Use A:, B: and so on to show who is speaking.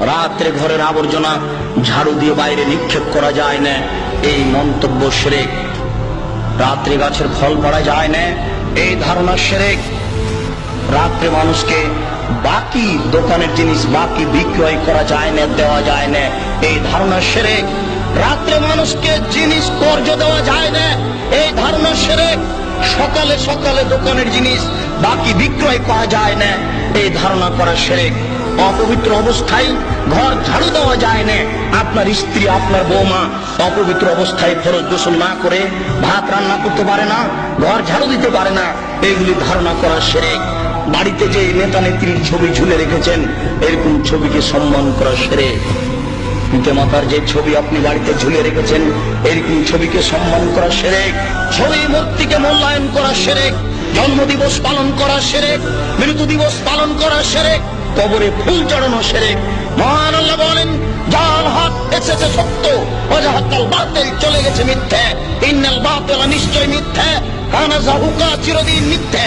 A: রাত্রে ঘরের আবর্জনা ঝাড়ু দিয়ে বাইরে নিক্ষেপ করা যায় না, এই মন্তব্য শিরক। রাত্রে গাছের ফল পাড়া যায় না, এই ধারণা শিরক। রাত্রে মানুষকে বাকি দোকানের জিনিস বাকি বিক্রয় করা যায় না, দেওয়া যায় না, এই ধারণা শিরক। রাত্রে মানুষকে জিনিস কর্জ দেওয়া যায় না, এই ধারণা শিরক। সকালে সকালে দোকানের জিনিস বাকি বিক্রয় করা যায় না, এই ধারণা করা শিরক। অপবিত্র অবস্থায় ঘর ঝাড়ু দেওয়া যায় না, আপনার স্ত্রী আপনার বৌমা অপবিত্র অবস্থায় ফরজ গোসল না করে ভাত রান্না করতে পারে না, ঘর ঝাড়ু দিতে পারে না, এগুলি ধারণা করা শিরক। বাড়িতে যে নেতা নেত্রীর ছবি ঝুলে রেখেছেন, এরকম ছবিকে সম্মান করা শিরক। পিতা মাতার যে ছবি আপনি বাড়িতে ঝুলে রেখেছেন, এরকম ছবিকে সম্মান করা শিরক। ছবি মূর্তিকে মূল্যায়ন করা শিরক। জন্মদিবস পালন করা শিরক, মৃত্যু দিবস পালন করা শিরক, কবরে ফুল চড়ানো শিরক। মহান আল্লাহ বলেন, জাল হক এসেছে সত্য, ওয়াজাহাকাল বাতিল চলে গেছে মিথ্যা। ইন্নাল বাতিলা নিশ্চয় মিথ্যা, কানা যাহুকা চিরদিন মিথ্যা।